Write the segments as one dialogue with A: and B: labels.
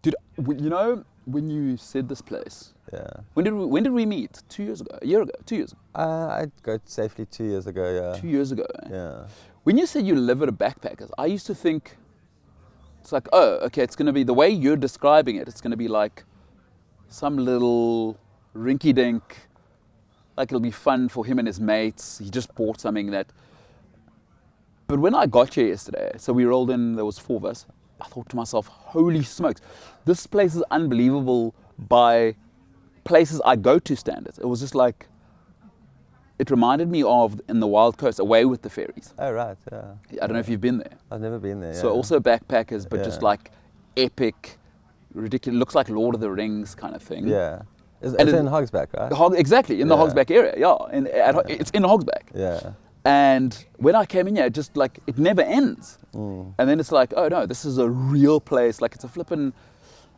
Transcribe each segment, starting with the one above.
A: Dude, you know, when you said this place,
B: Yeah.
A: when did we meet? 2 years ago? A year ago? 2 years ago?
B: I'd go safely 2 years ago, yeah.
A: 2 years ago, eh?
B: Yeah.
A: When you said you live at a backpackers, I used to think, it's like, oh, okay, it's going to be, the way you're describing it, it's going to be like some little rinky-dink, like it'll be fun for him and his mates. He just bought something that... But when I got here yesterday, so we rolled in, there was 4 of us, I thought to myself, holy smokes, this place is unbelievable by places I go to standards. It was just like, it reminded me of in the Wild Coast, away with the ferries.
B: Oh, right, yeah.
A: I don't know if you've been there.
B: I've never been there,
A: So
B: yeah.
A: also backpackers, but
B: Yeah.
A: just like epic, ridiculous, looks like Lord of the Rings kind of thing.
B: Yeah. It's
A: And
B: in Hogsback, right?
A: Exactly, in the
B: Yeah.
A: Hogsback area, yeah. It's in Hogsback.
B: Yeah.
A: And when I came in here, just like, it never ends. And then it's like, oh no, this is a real place. Like it's a flippin',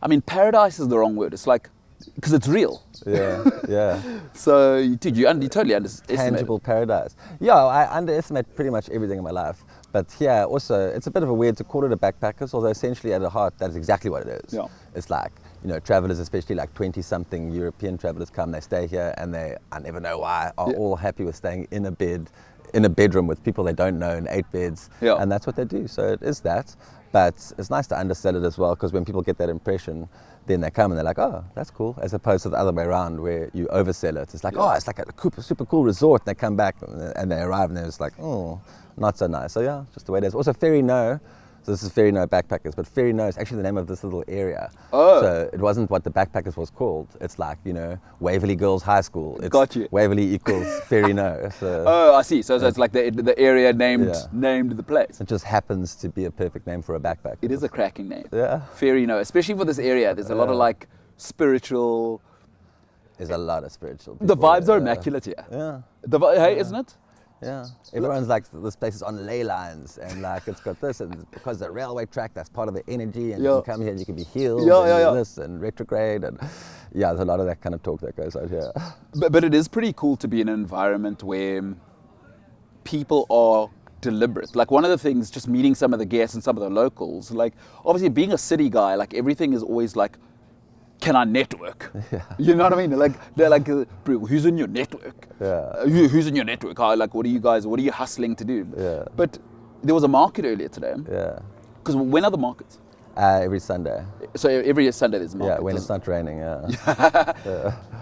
A: I mean, paradise is the wrong word. It's like, because it's real.
B: Yeah, yeah.
A: So, dude, you totally underestimate.
B: Tangible paradise. Yeah, I underestimate pretty much everything in my life. But here, also, it's a bit of a weird to call it a backpackers, although essentially at the heart, that's exactly what it is.
A: Yeah.
B: It's like, you know, travelers, especially like 20-something European travelers come, they stay here, and they, I never know why, are all happy with staying in a bedroom with people they don't know in 8 beds.
A: Yeah.
B: And that's what they do. So it is that. But it's nice to undersell it as well, because when people get that impression, then they come and they're like, oh, that's cool, as opposed to the other way around where you oversell it. It's like, oh, it's like a super cool resort. And they come back and they arrive and they're just like, oh, not so nice. So yeah, just the way it is. Also, Ferry Knowe. So this is Ferry Knowe Backpackers, but Ferry Knowe is actually the name of this little area.
A: Oh.
B: So it wasn't what the Backpackers was called. It's like, you know, Waverley Girls High School. It's
A: Got you.
B: Waverley equals Ferry Knowe. So
A: Oh, I see. So it's like the area named the place.
B: it just happens to be a perfect name for a backpack.
A: It is a cracking name.
B: Yeah.
A: Ferry Knowe, especially for this area. There's a lot of like spiritual.
B: There's a lot of spiritual
A: The
B: people
A: vibes
B: there,
A: are immaculate here.
B: Yeah.
A: Hey, isn't it?
B: Yeah, everyone's like, this place is on ley lines, and like it's got this, and because the railway track, that's part of the energy, and you can come here and you can be healed, and this, and retrograde, and yeah, there's a lot of that kind of talk that goes out here.
A: But it is pretty cool to be in an environment where people are deliberate. Like one of the things, just meeting some of the guests and some of the locals, like obviously being a city guy, like everything is always like, can I network?
B: Yeah.
A: You know what I mean? Like they're like, bro, who's in your network?
B: Yeah.
A: Who's in your network? Like, what are you hustling to do?
B: Yeah.
A: But there was a market earlier today.
B: Yeah.
A: Because when are the markets?
B: Every Sunday.
A: So every Sunday there's a market.
B: Yeah, when it's not raining, yeah.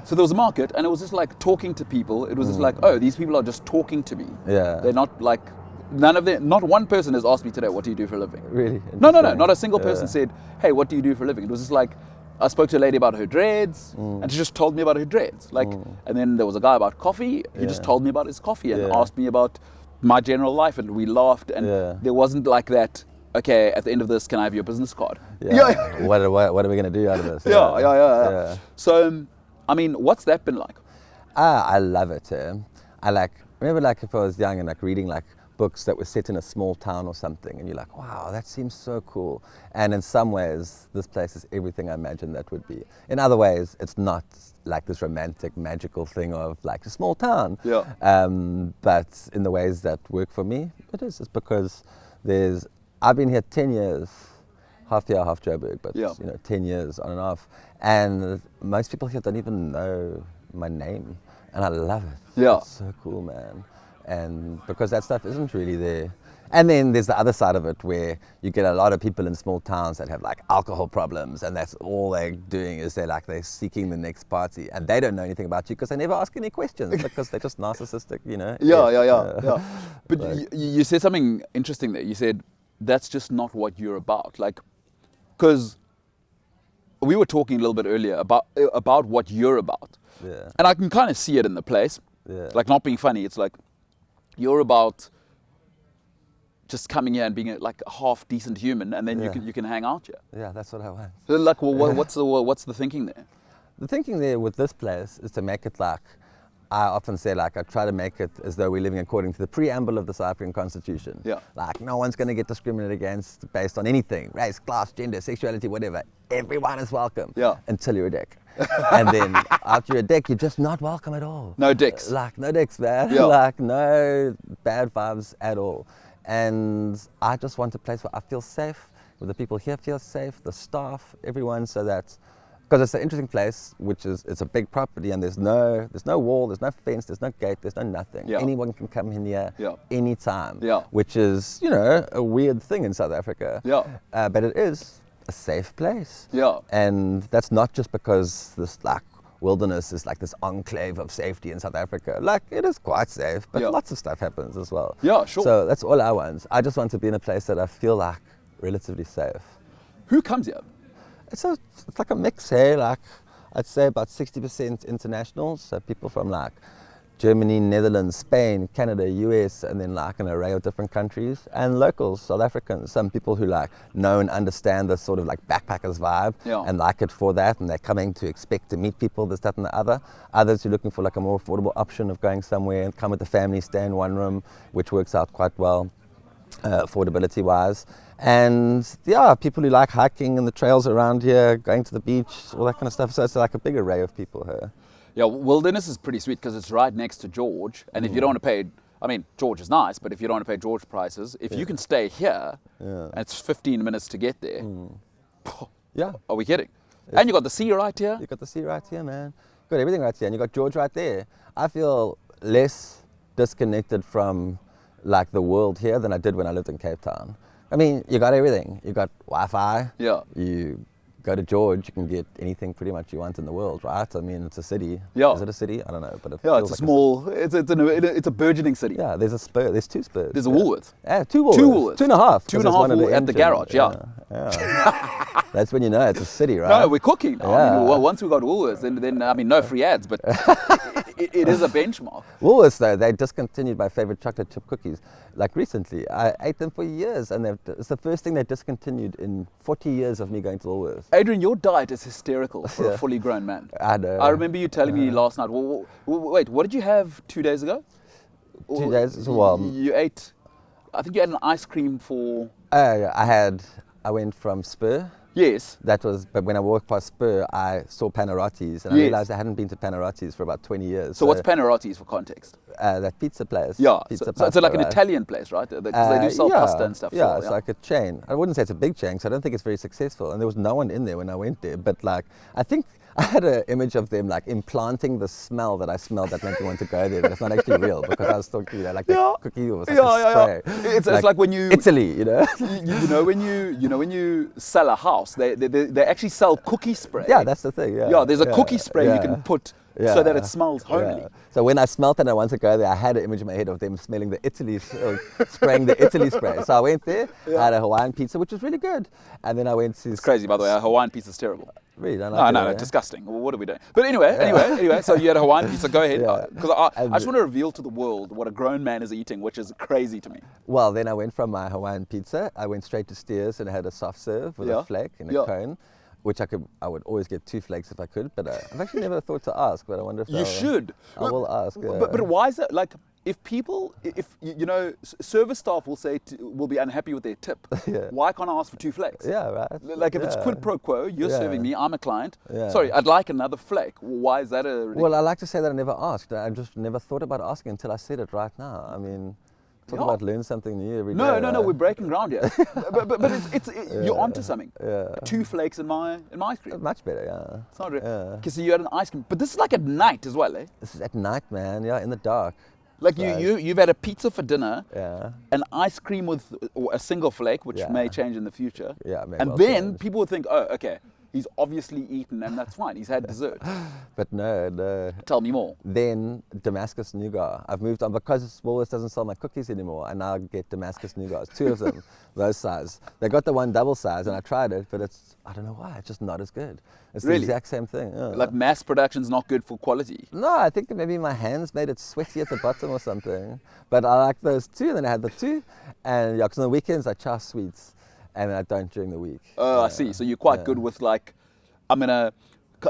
A: So there was a market, and it was just like talking to people. It was just like, oh, these people are just talking to me.
B: Yeah.
A: They're not like, not one person has asked me today, what do you do for a living?
B: Really?
A: No, not a single person said, hey, what do you do for a living? It was just like, I spoke to a lady about her dreads, and she just told me about her dreads. Like, and then there was a guy about coffee. He just told me about his coffee and asked me about my general life, and we laughed. And there wasn't like that. Okay, at the end of this, can I have your business card?
B: Yeah. What are we gonna do out of this?
A: Yeah. So, I mean, what's that been like?
B: I love it. I remember like if I was young and like reading like books that were set in a small town or something, and you're like, wow, that seems so cool. And in some ways, this place is everything I imagined that would be. In other ways, it's not like this romantic, magical thing of like a small town.
A: Yeah.
B: But in the ways that work for me, it is. It's because I've been here 10 years, half here, half Joburg, but 10 years on and off. And most people here don't even know my name, and I love it.
A: Yeah.
B: It's so cool, man. And because that stuff isn't really there. And then there's the other side of it where you get a lot of people in small towns that have like alcohol problems, and that's all they're doing is they're seeking the next party, and they don't know anything about you because they never ask any questions because they're just narcissistic, you know.
A: Yeah. But you said something interesting there. You said that's just not what you're about. Like, because we were talking a little bit earlier about what you're about.
B: Yeah.
A: And I can kind of see it in the place.
B: Yeah.
A: Like, not being funny. It's like you're about just coming here and being like a half decent human, and then you can hang out here.
B: Yeah, that's what I want.
A: So like, well, what's the thinking there?
B: The thinking there with this place is to make it like, I often say, like, I try to make it as though we're living according to the preamble of the South African Constitution.
A: Yeah.
B: Like, no one's going to get discriminated against based on anything, race, class, gender, sexuality, whatever. Everyone is welcome.
A: Yeah.
B: Until you're a dick. And then after you're a dick, you're just not welcome at all.
A: No dicks.
B: Like, no dicks, man.
A: Yeah.
B: Like, no bad vibes at all. And I just want a place where I feel safe, Will the people here feel safe? The staff, everyone, so that because it's an interesting place, which is it's a big property, and there's no wall, there's no fence, there's no gate, there's no nothing.
A: Yeah.
B: Anyone can come in here
A: Yeah.
B: anytime.
A: Yeah.
B: Which is a weird thing in South Africa.
A: Yeah.
B: But it is a safe place.
A: Yeah.
B: And that's not just because this wilderness is like this enclave of safety in South Africa. Like it is quite safe, but
A: Yeah.
B: lots of stuff happens as well.
A: Yeah, sure.
B: So that's all I want. I just want to be in a place that I feel like relatively safe.
A: Who comes here?
B: It's like a mix here. Like I'd say about 60% internationals, so people from like Germany, Netherlands, Spain, Canada, US, and then like an array of different countries, and locals, South Africans, some people who like know and understand the sort of like backpackers vibe
A: Yeah.
B: and like it for that, and they're coming to expect to meet people, this, that, and the other. Others who are looking for like a more affordable option of going somewhere and come with the family, stay in one room, which works out quite well, affordability wise. And yeah, people who like hiking and the trails around here, going to the beach, all that kind of stuff. So it's like a big array of people here.
A: Yeah, wilderness is pretty sweet because it's right next to George. And if you don't want to pay, I mean, George is nice, but if you don't want to pay George prices, if you can stay here, and it's 15 minutes to get there,
B: Yeah.
A: are we kidding? And you got the sea right here.
B: You got the sea right here, man. You got everything right here, and you got George right there. I feel less disconnected from like the world here than I did when I lived in Cape Town. I mean, you got everything. You got Wi-Fi.
A: Yeah.
B: You go to George, you can get anything pretty much you want in the world, right? I mean, it's a city.
A: Yeah.
B: Is it a city? I don't know, but it
A: Yeah,
B: feels
A: it's a
B: like
A: small, it's a burgeoning city.
B: yeah, there's a Spur. There's two Spurs.
A: There's a Woolworths.
B: Yeah, two Woolworths.
A: 2 Woolworths.
B: 2.5. 'cause
A: Two and a
B: there's
A: half
B: one at the
A: at the
B: engine.
A: garage, yeah.
B: That's when you know it's a city, right?
A: No, we're cooking. I mean,
B: Yeah.
A: once we got Woolworths, then I mean, no free ads, but it is a benchmark.
B: Woolworths, though, they discontinued my favorite chocolate chip cookies. Like recently, I ate them for years, and it's the first thing they discontinued in 40 years of me going to Woolworths.
A: Adrian, your diet is hysterical for a
B: Yeah.
A: fully grown man.
B: I know.
A: I remember you telling me last night. Wait, what did you have 2 days ago?
B: 2 days? Well,
A: You ate. I think you had an ice cream for.
B: I went from Spur.
A: Yes.
B: But when I walked past Spur, I saw Panarotti's, and I
A: Yes.
B: realized I hadn't been to Panarotti's for about 20 years.
A: So what's Panarotti's for context?
B: That pizza place?
A: Yeah.
B: Pizza
A: So it's
B: pasta,
A: like an
B: right?
A: Italian place, right? Because they do sell
B: yeah,
A: pasta and stuff.
B: Yeah,
A: so,
B: it's like a chain. I wouldn't say it's a big chain, because I don't think it's very successful. And there was no one in there when I went there. But like, I think I had an image of them like implanting the smell that I smelled that made me want to go there, but it's not actually real, because I was thinking, like the cookie was like a spray.
A: It's like when you
B: Italy,
A: you know when you sell a house, they actually sell cookie spray.
B: Yeah, that's the thing. Yeah,
A: Yeah, there's a cookie spray you can put so that it smells homely.
B: Yeah. So when I smelt it and I wanted to go there, I had an image in my head of them smelling the Italy, spraying the Italy spray. So I went there, I had a Hawaiian pizza, which was really good. And then I went to...
A: It's crazy, by the way. A Hawaiian pizza's terrible.
B: Really? Don't like
A: No, disgusting. Well, what are we doing? But anyway, so you had a Hawaiian pizza. Go ahead.
B: Yeah.
A: Because I just want to reveal to the world what a grown man is eating, which is crazy to me.
B: Well, then I went from my Hawaiian pizza, I went straight to Steers and I had a soft serve with a flake and a cone, which I would always get 2 flakes if I could, but I've actually never thought to ask, but I wonder if
A: You should.
B: I will ask. Yeah.
A: But why is that? Like, if service staff will be unhappy with their tip, why can't I ask for 2 flakes?
B: Yeah, right.
A: Like if it's quid pro quo, you're serving me, I'm a client.
B: Yeah.
A: Sorry, I'd like another flake. Why is that a ridiculous?
B: Well, I like to say that I never asked. I just never thought about asking until I said it right now. I mean, talk about learn something new every day.
A: No, we're breaking ground here. but you're onto something.
B: Yeah.
A: 2 flakes in my ice cream.
B: Much better, yeah.
A: It's not real. Okay, so you had an ice cream, but this is like at night as well, eh?
B: This is at night, man. Yeah, in the dark.
A: Like you've had a pizza for dinner, an ice cream with a single flake, which may change in the future.
B: Yeah, maybe.
A: And then people would think, oh, okay, he's obviously eaten, and that's fine. He's had dessert.
B: But no.
A: Tell me more.
B: Then Damascus nougat. I've moved on because Woolworths doesn't sell my cookies anymore. I now get Damascus nougats, 2 of them, those size. They got the one double size, and I tried it, but I don't know why. It's just not as good. It's the exact same thing. Yeah.
A: Like mass production's not good for quality.
B: No, I think that maybe my hands made it sweaty at the bottom or something. But I like those 2, and then I had the 2, and because on the weekends I chow sweets. And I don't during the week.
A: Oh, I see. So you're quite good with like, I'm going to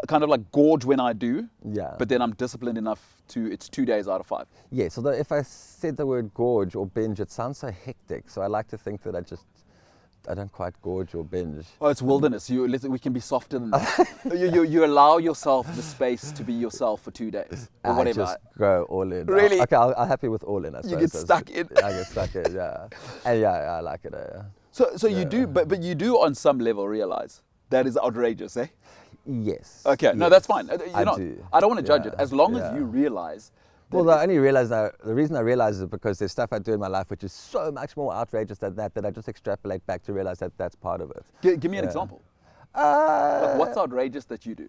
A: kind of like gorge when I do. Yeah. But then I'm disciplined enough it's 2 days out of 5.
B: Yeah, so if I said the word gorge or binge, it sounds so hectic. So I like to think that I don't quite gorge or binge.
A: Oh, it's wilderness. We can be softer than that. you allow yourself the space to be yourself for 2 days or whatever.
B: I just go all in.
A: Really?
B: I'm happy with all in. I suppose.
A: You get stuck in.
B: I get stuck in, yeah. And yeah, I like it.
A: So you do, but you do on some level realize that is outrageous, eh?
B: Yes.
A: Okay, no,
B: yes.
A: that's fine.
B: I do.
A: I don't want to judge it
B: Yeah,
A: as long as
B: yeah.
A: you realize.
B: Well, I only realize now, the reason I realize is because there's stuff I do in my life which is so much more outrageous than that I just extrapolate back to realize that that's part of it.
A: Give me an example. Like
B: Uh,
A: what's outrageous that you do?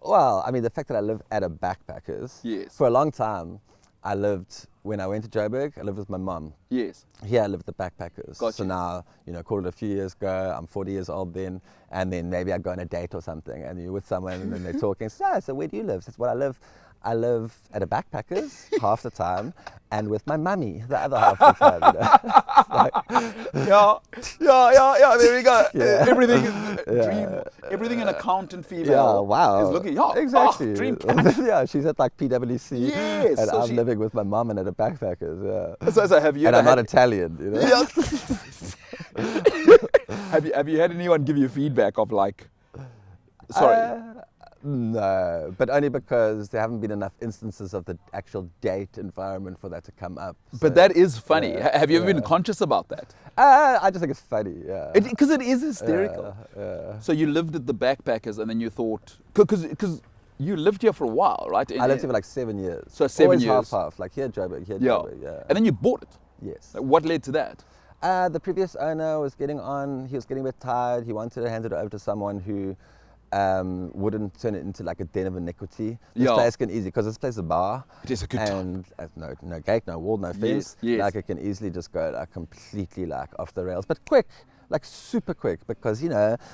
B: Well, I mean, the fact that I live at a backpackers.
A: Yes.
B: For a long time, I lived, when I went to Joburg, I lived with my mum.
A: Yes.
B: Here I live with the backpackers.
A: Gotcha.
B: So now, call it a few years ago, I'm 40 years old then, and then maybe I go on a date or something, and you're with someone, and then they're talking, so where do you live? That's what I live. I live at a backpackers half the time, and with my mummy the other half the time.
A: Yeah. There we go.
B: Yeah.
A: Everything,
B: Yeah.
A: dream, everything an accountant female
B: Yeah, wow.
A: is looking.
B: exactly.
A: Dream.
B: Yeah, she's at like PwC,
A: Yes,
B: and
A: so
B: I'm living with my mum and at a backpackers. Yeah.
A: So have you?
B: And
A: ever
B: I'm not
A: had-
B: Italian,
A: Yeah. Have you had anyone give you feedback of like? Sorry.
B: No, but only because there haven't been enough instances of the actual date environment for that to come up. So,
A: But that is funny.
B: yeah,
A: Have you ever been
B: yeah.
A: conscious about that?
B: I just think it's funny, yeah.
A: Because it is hysterical.
B: Yeah.
A: So you lived at the backpackers, and then you thought, because you lived here for a while, right?
B: I lived here for like 7 years.
A: So 7
B: Always
A: years.
B: half, like here Joburg, here
A: Yeah.
B: Joburg, yeah.
A: And then you bought it.
B: Yes.
A: Like, what led to that?
B: The previous owner was getting on, he was getting a bit tired, he wanted to hand it over to someone who wouldn't turn it into like a den of iniquity. This
A: Yeah.
B: place can easily, because this place is a bar.
A: It is a good time.
B: And no gate, no wall, no fence.
A: yes.
B: Like it can easily just go like completely like off the rails, but quick, like super quick, because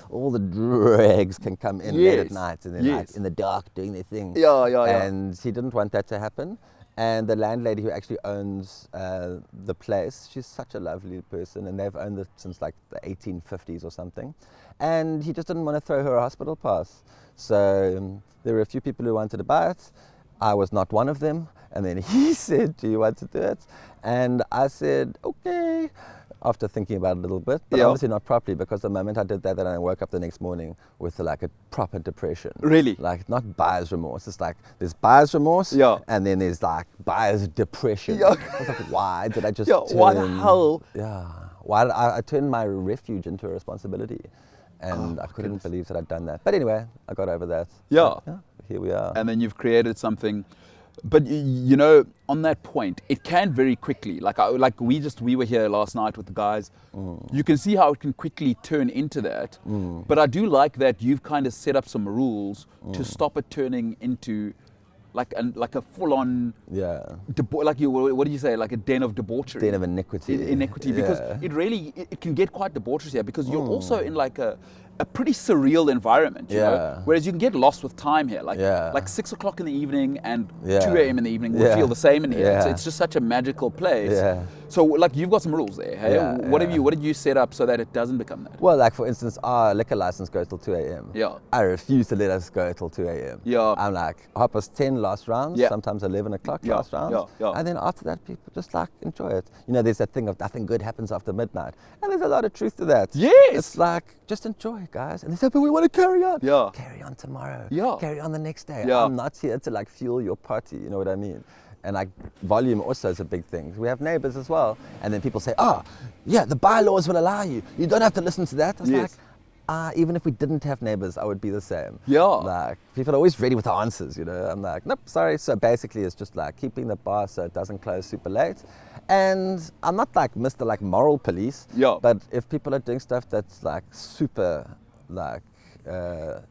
B: all the dregs can come in late at
A: Yes.
B: night and then
A: Yes.
B: like in the dark doing their thing.
A: Yeah.
B: And he didn't want that to happen. And the landlady who actually owns the place, she's such a lovely person, and they've owned it since like the 1850s or something. And he just didn't want to throw her a hospital pass. So there were a few people who wanted to buy it. I was not one of them. And then he said, do you want to do it? And I said, okay, after thinking about it a little bit, but
A: Yeah.
B: obviously not properly, because the moment I did that, then I woke up the next morning with like a proper depression.
A: Really?
B: Like not buyer's remorse. It's like there's buyer's remorse,
A: Yeah.
B: and then there's like buyer's depression.
A: Yeah.
B: I was like, why did I just
A: Yeah, why the
B: turn-
A: hell?
B: Yeah. Why did I turned my refuge into a responsibility? And
A: Oh,
B: I
A: my
B: couldn't
A: goodness.
B: believe that I'd done that. But anyway, I got over that.
A: Yeah.
B: Here we are.
A: And then you've created something. But on that point, it can very quickly. We were here last night with the guys. You can see how it can quickly turn into that. But I do like that you've kind of set up some rules to stop it turning into like a full-on
B: Yeah.
A: what do you say? Like a den of debauchery.
B: Den of iniquity.
A: Inequity, because
B: Yeah.
A: it really it can get quite debaucherous here, because you're also in like a pretty surreal environment, you know?
B: Yeah.
A: Whereas you can get lost with time here,
B: Yeah.
A: like 6 o'clock in the evening and
B: Yeah.
A: 2 a.m. in the evening would
B: Yeah.
A: feel the same in here.
B: Yeah.
A: It's just such a magical place.
B: Yeah.
A: So like you've got some rules there. Hey,
B: Yeah,
A: what
B: yeah.
A: did you set up so that it doesn't become that?
B: Well, like for instance, our liquor license goes till 2 a.m.
A: Yeah.
B: I refuse to let us go till 2 a.m.
A: Yeah.
B: I'm like 10:30 last rounds,
A: Yeah.
B: sometimes 11 o'clock
A: Yeah,
B: last rounds.
A: yeah, yeah.
B: And then after that, people just like enjoy it. There's that thing of nothing good happens after midnight. And there's a lot of truth to that.
A: Yes.
B: It's like, just enjoy it, guys. And they say, but we want to carry on.
A: Yeah.
B: Carry on tomorrow.
A: Yeah.
B: Carry on the next day.
A: Yeah.
B: I'm not here to like fuel your party, you know what I mean? And like volume also is a big thing. We have neighbors as well. And then people say, yeah, the bylaws will allow you. You don't have to listen to that. I was
A: Yes.
B: like, even if we didn't have neighbors, I would be the same.
A: Yeah.
B: Like, people are always ready with the answers, I'm like, nope, sorry. So basically it's just like keeping the bar so it doesn't close super late. And I'm not like Mr. like moral police.
A: Yeah.
B: But if people are doing stuff that's like super like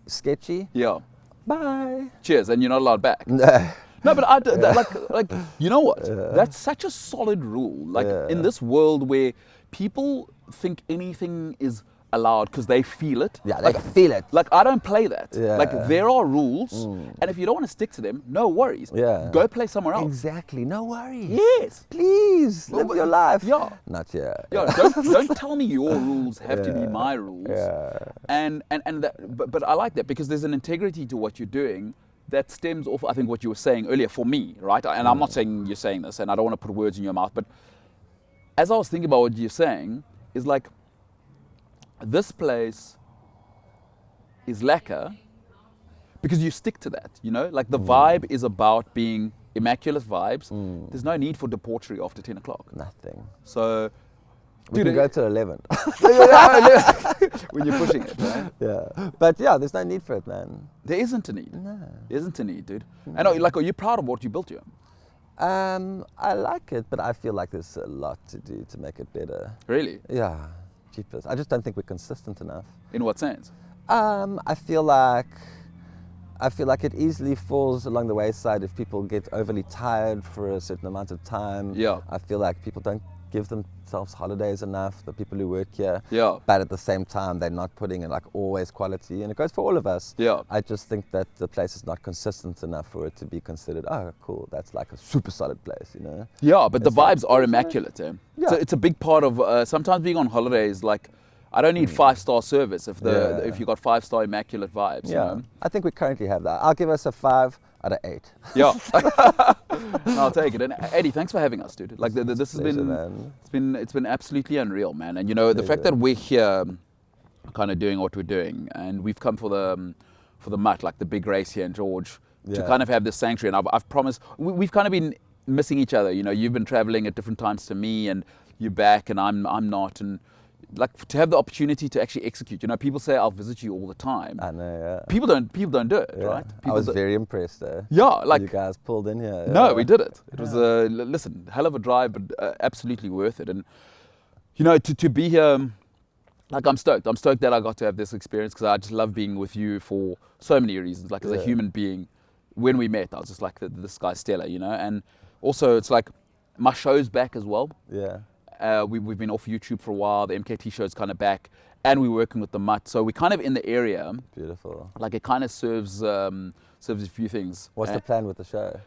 B: sketchy,
A: Yeah.
B: bye.
A: Cheers, and you're not allowed back.
B: No.
A: No, but like you know what? That's such a solid rule. Like in this world where people think anything is allowed because they feel it.
B: Yeah, they feel it.
A: Like I don't play that.
B: Yeah.
A: Like there are rules, and if you don't want to stick to them, no worries.
B: Yeah.
A: Go play somewhere else.
B: Exactly, no worries.
A: Yes.
B: Please, live your life.
A: Yeah.
B: Not yet.
A: Yeah, don't tell me your rules have to be my rules.
B: Yeah.
A: And that, but I like that because there's an integrity to what you're doing that stems off, I think, what you were saying earlier for me, right? And I'm not saying you're saying this, and I don't want to put words in your mouth, but as I was thinking about what you're saying, is like, this place is lacquer because you stick to that, Like the vibe is about being immaculate vibes. There's no need for debauchery after 10 o'clock.
B: Nothing.
A: So
B: We can go to 11.
A: When you're pushing it, right?
B: Yeah. But yeah, there's no need for it, man.
A: There isn't a need.
B: No.
A: There isn't a need, dude. And are you proud of what you built here?
B: I like it, but I feel like there's a lot to do to make it better.
A: Really?
B: Yeah. Jeepers. I just don't think we're consistent enough.
A: In what sense?
B: I feel like it easily falls along the wayside if people get overly tired for a certain amount of time.
A: Yeah.
B: I feel like people don't give themselves holidays enough, the people who work here.
A: Yeah.
B: But at the same time, they're not putting in like always quality, and it goes for all of us.
A: Yeah.
B: I just think that the place is not consistent enough for it to be considered, oh, cool, that's like a super solid place, you know?
A: Yeah, but the
B: It's like-
A: vibes are immaculate, eh?
B: Yeah.
A: It's a big part of, sometimes being on holidays, like, I don't need 5-star service if if you got 5-star immaculate vibes.
B: Yeah,
A: You know?
B: I think we currently have that. I'll give us a 5 out of 8.
A: Yeah. No, I'll take it. And Eddie, thanks for having us, dude. Like this has
B: Pleasure,
A: been
B: man.
A: it's been absolutely unreal, man. And you know the fact that we're here, kind of doing what we're doing, and we've come for the mutt, like the big race here in George, to
B: Yeah.
A: kind of have this sanctuary. And I've promised we've kind of been missing each other. You know, you've been traveling at different times to me, and you're back, and I'm not, and. Like to have the opportunity to actually execute. You know, people say I'll visit you all the time.
B: I know, yeah.
A: People don't do it,
B: Yeah.
A: right?
B: I
A: People
B: was
A: do-
B: very impressed though.
A: Yeah, like
B: You guys pulled in here.
A: no,
B: yeah.
A: we did it. It was listen, hell of a drive, but absolutely worth it. And you know, to be here, like I'm stoked. I'm stoked that I got to have this experience because I just love being with you for so many reasons. Like as a
B: Yeah.
A: human being, when we met, I was just like, this guy's stellar, you know. And also, it's like my show's back as well.
B: Yeah.
A: We've been off YouTube for a while. The MKT show's kind of back, and we're working with the mutt. So we're kind of in the area.
B: Beautiful.
A: Like it kind of serves a few things.
B: What's the plan with the show?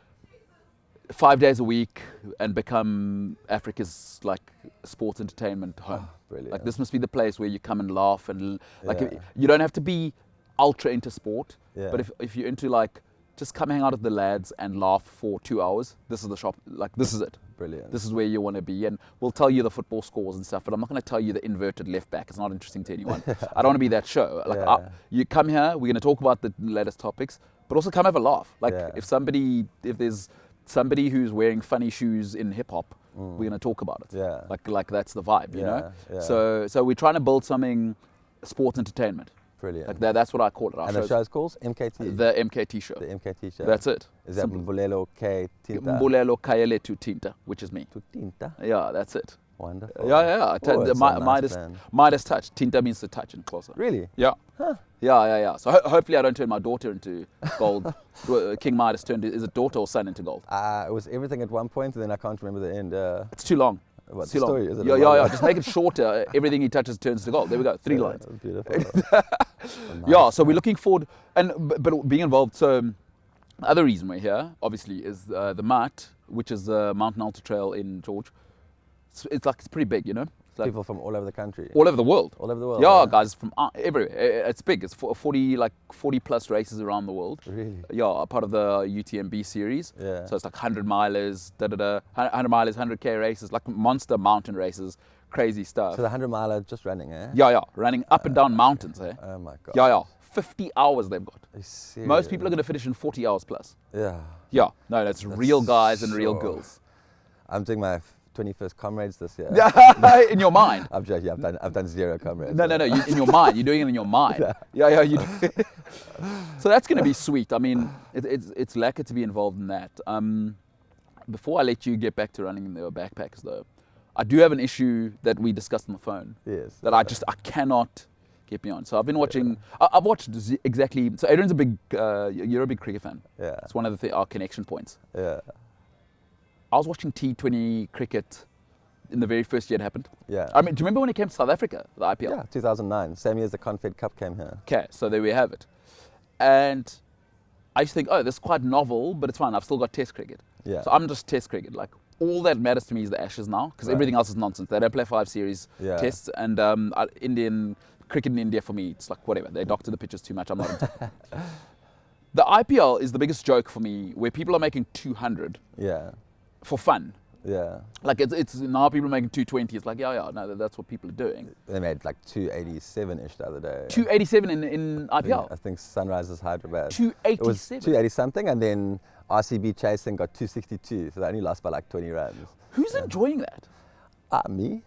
A: 5 days a week and become Africa's like sports entertainment home.
B: Brilliant.
A: Like this must be the place where you come and laugh and like
B: Yeah.
A: you don't have to be ultra into sport,
B: Yeah.
A: but if you're into like just come hang out with the lads and laugh for 2 hours, this is the shop. Like this is it.
B: Brilliant.
A: This is where you want to be, and we'll tell you the football scores and stuff. But I'm not going to tell you the inverted left back. It's not interesting to anyone. I don't want to be that show. Like
B: Yeah.
A: you come here, we're going to talk about the latest topics, but also come have a laugh. Like
B: Yeah.
A: if there's somebody who's wearing funny shoes in hip hop, we're going to talk about it.
B: Yeah.
A: Like that's the vibe, you know.
B: Yeah.
A: So we're trying to build something, sports entertainment.
B: Brilliant.
A: Like that's what I call it. Our
B: and the
A: show's-
B: show's called MKT?
A: the MKT show.
B: The MKT show.
A: That's it.
B: Is that
A: Simple.
B: Mbulelo K Tinta?
A: Mbulelo Kayele tu Tinta, which is me.
B: Tu Tinta?
A: Yeah, that's it.
B: Wonderful.
A: Yeah.
B: Oh, it's so nice, man.
A: Midas touch. Tinta means to touch in Xhosa.
B: Really?
A: Yeah.
B: Huh.
A: Yeah. So hopefully I don't turn my daughter into gold. King Midas is it daughter or son into gold?
B: It was everything at one point, and then I can't remember the end.
A: It's too long.
B: What,
A: It's
B: the
A: too
B: story?
A: long.
B: Is it
A: Yeah.
B: a long one?
A: Just make it shorter. Everything he touches turns to gold. There we go. 3 lines.
B: Beautiful.
A: Yeah. So we're looking forward, but being involved. So the other reason we're here, obviously, is the MAT, which is the Mountain Ultra Trail in George. It's pretty big, you know. It's like
B: People from all over the country.
A: all over the world.
B: All over the world.
A: Yeah, guys from everywhere. It's big. It's 40 plus races around the world.
B: Really?
A: Yeah, part of the UTMB series.
B: Yeah.
A: So it's like 100 milers, 100 milers, 100k races, like monster mountain races, crazy stuff.
B: So the 100 miler just running, eh?
A: Yeah, running up and down mountains, eh?
B: Oh my god.
A: Yeah. 50 hours they've got.
B: Are you serious?
A: Most people are going to finish in 40 hours plus.
B: Yeah.
A: Yeah, no, that's real guys and real
B: so-
A: girls.
B: I'm doing my 21st comrades this year.
A: In your mind.
B: I'm joking. I've done 0 comrades.
A: No. In your mind. You're doing it in your mind. Yeah. You do. So that's going to be sweet. I mean, it's lacquer to be involved in that. Before I let you get back to running the backpacks, though, I do have an issue that we discussed on the phone.
B: Yes.
A: That I cannot get beyond. So I've been watching. I've watched exactly. So Adrian's you're a big cricket fan.
B: Yeah.
A: It's one of our connection points.
B: Yeah.
A: I was watching T20 cricket in the very first year it happened.
B: Yeah.
A: I mean, do you remember when it came to South Africa, the IPL?
B: Yeah, 2009. Same year as the Confed Cup came here.
A: Okay, so there we have it. And I used to think, oh, this is quite novel, but it's fine. I've still got Test cricket.
B: Yeah.
A: So I'm just Test cricket. Like, all that matters to me is the Ashes now, because
B: Right.
A: everything else is nonsense. They don't play 5 series
B: Yeah.
A: tests, and Indian cricket in India for me, it's like whatever. They doctor the pitches too much. I'm not into it. The IPL is the biggest joke for me, where people are making 200
B: Yeah.
A: for fun.
B: Yeah.
A: Like it's now people are making 220. It's like no, that's what people are doing.
B: They made like 287-ish the other day.
A: 287 in IPL.
B: I think Sunrisers Hyderabad.
A: 287.
B: It was 280 something, and then RCB chasing got 262, so they only lost by like 20 runs.
A: Who's enjoying that?
B: Me?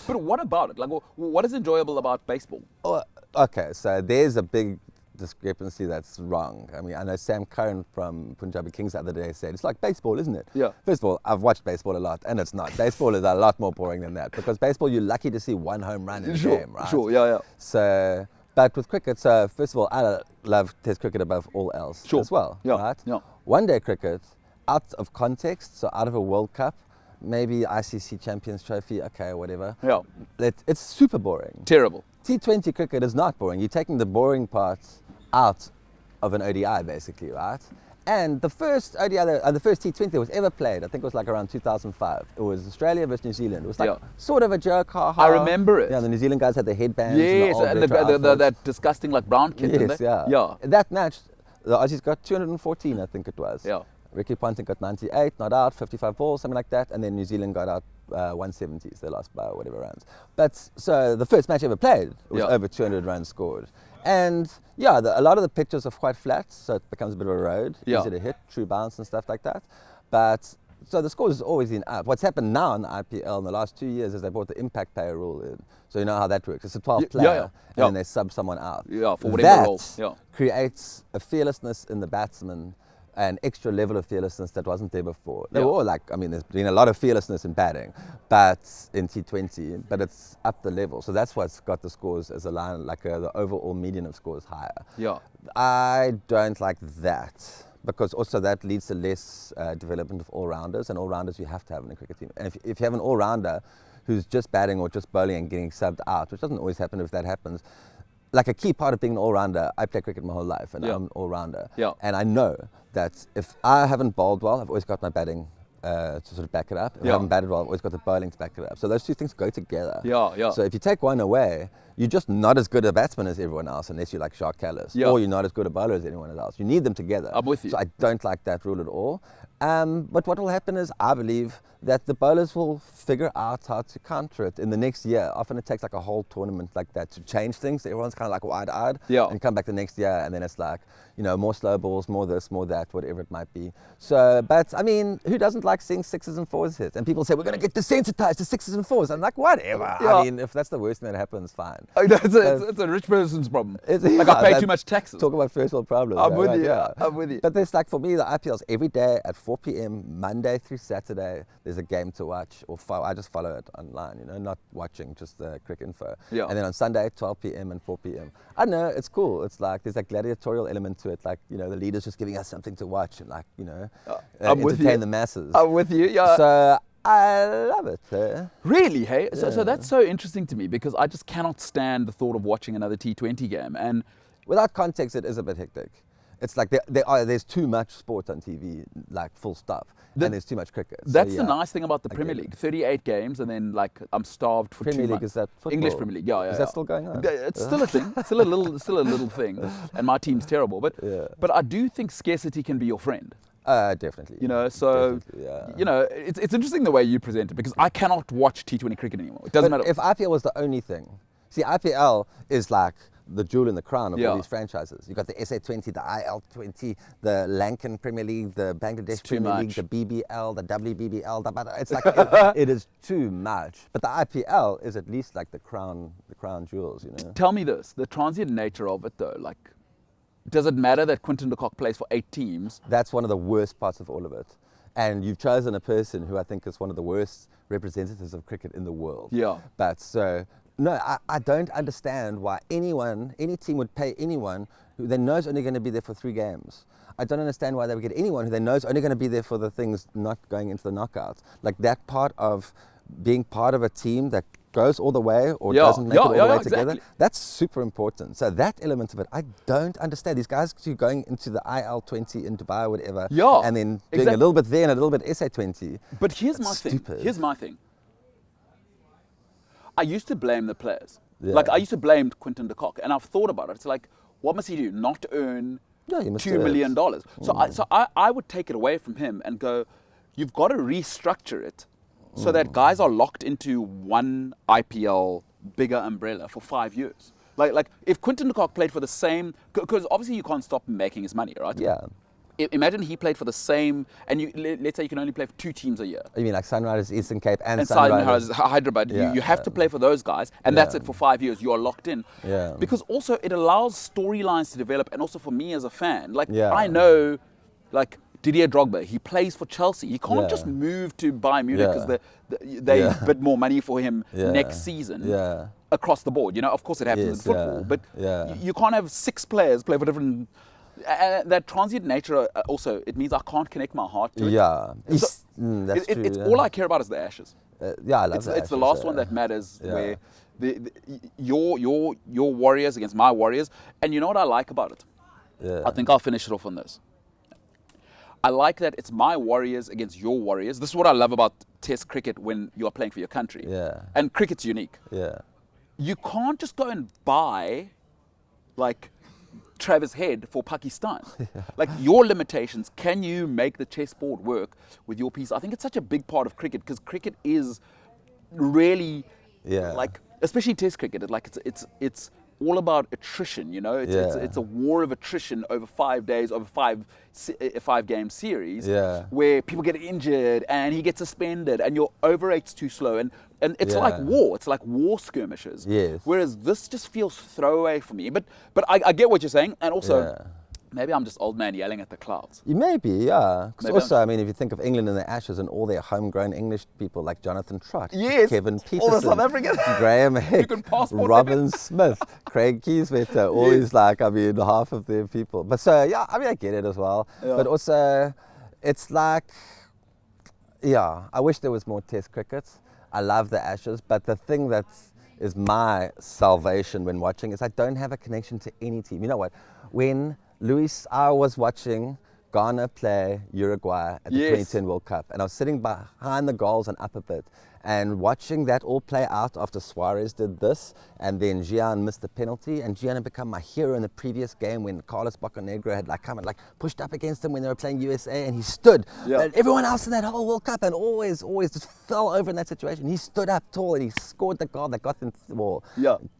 A: But what about it? Like, what is enjoyable about baseball?
B: Oh, okay, so there's a big discrepancy that's wrong. I mean, I know Sam Curran from Punjabi Kings the other day said, it's like baseball, isn't it?
A: Yeah.
B: First of all, I've watched baseball a lot, and it's not. Baseball is a lot more boring than that, because baseball, you're lucky to see one home run in a game, right?
A: Sure, yeah.
B: So, but with cricket, so first of all, I love Test cricket above all else as well, right?
A: Yeah.
B: One-day cricket, out of context, so out of a World Cup, maybe ICC Champions Trophy, okay, whatever.
A: Yeah.
B: It's super boring.
A: Terrible.
B: T20 cricket is not boring. You're taking the boring parts out of an ODI, basically, right? And the first ODI, the first T20 that was ever played, I think it was like around 2005. It was Australia versus New Zealand. It was like sort of a joke, ha-ha.
A: I remember it.
B: Yeah, the New Zealand guys had the headbands.
A: Yes,
B: and the
A: that disgusting like brown kid, didn't
B: yes,
A: they?
B: yeah. That match, the Aussies got 214, I think it was.
A: Yeah.
B: Ricky Ponting got 98, not out, 55 balls, something like that, and then New Zealand got out 170s. They lost by whatever runs. But so the first match ever played was over 200 runs scored. And yeah, a lot of the pitches are quite flat, so it becomes a bit of a road, easy to hit, true bounce and stuff like that. But so the scores has always been up. What's happened now in the IPL in the last 2 years is they brought the impact player rule in. So you know how that works. It's a 12 player, and then they sub someone out.
A: Yeah, for whatever role.
B: That creates a fearlessness in the batsman, an extra level of fearlessness that wasn't there before. They were all like, I mean, there's been a lot of fearlessness in batting, but in T20, but it's up the level. So that's what's got the scores as a line, like the overall median of scores higher.
A: Yeah.
B: I don't like that, because also that leads to less development of all-rounders, and all-rounders you have to have in a cricket team. And if you have an all-rounder who's just batting or just bowling and getting subbed out, which doesn't always happen, if that happens, like a key part of being an all-rounder, I play cricket my whole life, and I'm an all-rounder.
A: Yeah.
B: And I know that if I haven't bowled well, I've always got my batting to sort of back it up. If I haven't batted well, I've always got the bowling to back it up. So those two things go together.
A: Yeah.
B: So if you take one away, you're just not as good a batsman as everyone else, unless you're like Shark Callis, or you're not as good a bowler as anyone else. You need them together.
A: I'm with you.
B: So I don't like that rule at all. But what will happen is, I believe that the bowlers will figure out how to counter it in the next year. Often it takes like a whole tournament like that to change things. Everyone's kind of like wide-eyed, and come back the next year, and then it's like, you know, more slow balls, more this, more that, whatever it might be. So, but I mean, who doesn't like seeing sixes and fours hit? And people say, we're going to get desensitized to sixes and fours. I'm like, whatever. I mean, if that's the worst thing that happens, fine.
A: It's a rich person's problem. Like, I pay too much taxes.
B: Talk about first world problems.
A: I'm with you. I'm with you.
B: But there's like, for me, the IPL's every day at 4 p.m, Monday through Saturday, there's a game to watch, or I just follow it online, you know, not watching, just the quick info. And then on Sunday, 12 p.m. and 4 p.m. I don't know, it's cool. It's like, there's that gladiatorial element to it, like, you know, the leader's just giving us something to watch and, like, you know, entertain the masses.
A: I'm with you, yeah.
B: So I love it.
A: Really, hey? So that's so interesting to me, because I just cannot stand the thought of watching another T20 game. And
B: without context, it is a bit hectic. It's like there's too much sport on TV, like full stop, and there's too much cricket.
A: That's the nice thing about the Premier League. 38 games, and then like I'm starved for
B: Premier
A: 2
B: League,
A: months.
B: is that football?
A: English Premier League, yeah.
B: Is that still going on?
A: It's still a thing. It's still a little thing, and my team's terrible. But I do think scarcity can be your friend.
B: Definitely.
A: You know, so you know, it's interesting the way you present it, because I cannot watch T20 cricket anymore. It doesn't matter.
B: If IPL was the only thing, see, IPL is like the jewel in the crown of all these franchises. You've got the SA20, the IL20, the Lankan Premier League, the Bangladesh Premier League, the BBL, the WBBL. It's like it is too much. But the IPL is at least like the crown jewels, you know.
A: Tell me this: the transient nature of it, though, like, does it matter that Quinton de Kock plays for 8 teams?
B: That's one of the worst parts of all of it. And you've chosen a person who I think is one of the worst representatives of cricket in the world.
A: Yeah.
B: But so, no, I don't understand why any team would pay anyone who they know is only going to be there for 3 games. I don't understand why they would get anyone who they know is only going to be there for the things not going into the knockouts. Like that part of being part of a team that goes all the way or doesn't make it all the way together, that's super important. So that element of it, I don't understand. These guys who are going into the IL20 in Dubai or whatever, and then doing a little bit there and a little bit SA20.
A: But here's my thing. Here's my thing. I used to blame the players. Like, I used to blame Quinton de Kock, and I've thought about it. It's like, what must he do? Not earn $2 million. So I would take it away from him and go, you've got to restructure it so that guys are locked into one IPL bigger umbrella for 5 years. Like if Quinton de Kock played for the same, because obviously you can't stop him making his money, right?
B: Yeah.
A: imagine he played for the same, and let's say you can only play for 2 teams a year.
B: You mean like Sunrisers, Eastern Cape, and
A: Sunrisers, Hyderabad.
B: Yeah,
A: You have to play for those guys, and that's it for 5 years. You are locked in.
B: Yeah.
A: Because also it allows storylines to develop, and also for me as a fan, like
B: Yeah.
A: I know, like Didier Drogba, he plays for Chelsea. He can't
B: Yeah.
A: just move to Bayern Munich because
B: Yeah.
A: they bid more money for him next season.
B: Yeah.
A: Across the board, of course it happens in football, but you can't have 6 players play for different. That transient nature also, it means I can't connect my heart to it.
B: Yeah.
A: So
B: That's true.
A: it's all I care about is the Ashes.
B: Yeah, I love that.
A: It's the last one that matters, where your Warriors against my Warriors, and you know what I like about it?
B: Yeah.
A: I think I'll finish it off on this. I like that it's my Warriors against your Warriors. This is what I love about Test cricket when you are playing for your country.
B: Yeah.
A: And cricket's unique.
B: Yeah.
A: You can't just go and buy, like, Travis Head for Pakistan. Like, your limitations, can you make the chessboard work with your piece? I think it's such a big part of cricket, because cricket is really, like, especially Test cricket, it's all about attrition, It's a war of attrition over 5 days, over a 5-game series, where people get injured and he gets suspended and your over rate's too slow, and it's like war. It's like war skirmishes.
B: Yes.
A: Whereas this just feels throwaway for me. But I get what you're saying, and also maybe I'm just old man yelling at the clouds.
B: You may be, yeah. Because also, I mean, if you think of England and the Ashes and all their homegrown English people like Jonathan Trott, Kevin Peterson,
A: all the South Africans,
B: Graham Hick, Robin Smith, Craig Kieswetter, all these, like, I mean, half of their people. But so, yeah, I mean, I get it as well. Yeah. But also, it's like, I wish there was more Test cricket. I love the Ashes, but the thing that is my salvation when watching is I don't have a connection to any team. You know what? When I was watching Ghana play Uruguay at the 2010 World Cup, and I was sitting behind the goals and up a bit, and watching that all play out after Suarez did this, and then Gian missed the penalty, and Gian had become my hero in the previous game when Carlos Bocanegra had come and pushed up against him when they were playing USA, and he stood. And everyone else in that whole World Cup and always just fell over in that situation. He stood up tall and he scored the goal that got them to the wall.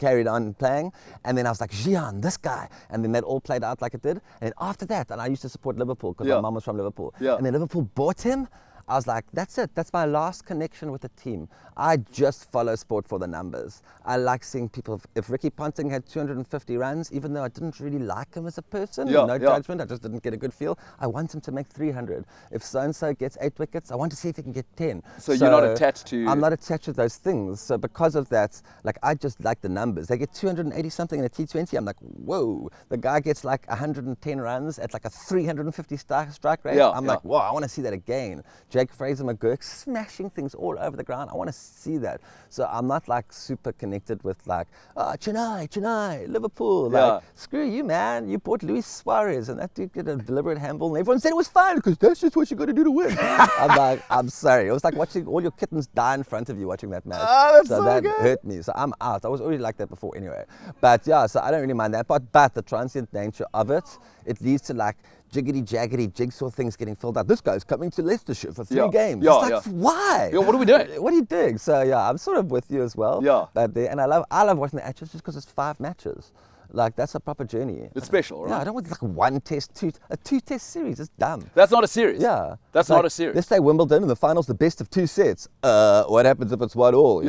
B: Carried on playing, and then I was like, Gian, this guy, and then that all played out like it did. And then after that, and I used to support Liverpool because my mum was from Liverpool, and then Liverpool bought him. I was like, that's it. That's my last connection with the team. I just follow sport for the numbers. I like seeing people. If Ricky Ponting had 250 runs, even though I didn't really like him as a person, no judgment, I just didn't get a good feel, I want him to make 300. If so-and-so gets 8 wickets, I want to see if he can get 10.
A: So you're not attached to...
B: I'm not attached to those things. So because of that, like, I just like the numbers. They get 280 something in a T20. I'm like, whoa. The guy gets like 110 runs at like a 350 strike rate. I'm like, whoa, I want to see that again. Jake Fraser-McGurk smashing things all over the ground. I want to see that. So I'm not like super connected with like, Chennai, Liverpool. Like, screw you, man. You bought Luis Suarez and that dude did a deliberate handball and everyone said it was fine because that's just what you got to do to win. I'm like, I'm sorry. It was like watching all your kittens die in front of you watching that match. So that hurt me. So I'm out. I was already like that before anyway. But yeah, so I don't really mind that part. But the transient nature of it, it leads to like jiggity-jaggedy jigsaw things getting filled out. This guy's coming to Leicestershire for 3 games. It's like, why?
A: What are we doing?
B: What are you doing? So yeah, I'm sort of with you as well. But and I love watching the Ashes just because it's 5 matches. Like, that's a proper journey.
A: It's special, right?
B: Yeah, I don't want like one test, a 2-test series. It's dumb.
A: That's not a series.
B: Yeah.
A: That's not a series.
B: Let's say Wimbledon and the final's the best of 2 sets. What happens if it's 1-1?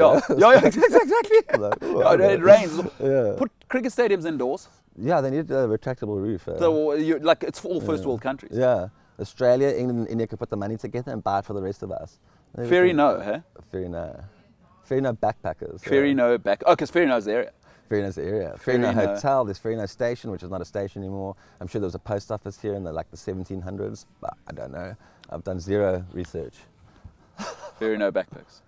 A: Exactly.
B: Like,
A: it rains. Put cricket stadiums indoors.
B: Yeah, they need a retractable roof.
A: So it's for all first world countries.
B: Yeah. Australia, England and India could put the money together and buy it for the rest of us.
A: Ferry no, huh?
B: Ferry no. Ferry no backpackers.
A: Ferry no back. Oh, because Ferry no's the area.
B: Ferry no's the area. Ferry no hotel. There's Ferry no station, which is not a station anymore. I'm sure there was a post office here in the 1700s, but I don't know. I've done zero research.
A: Ferry no backpacks.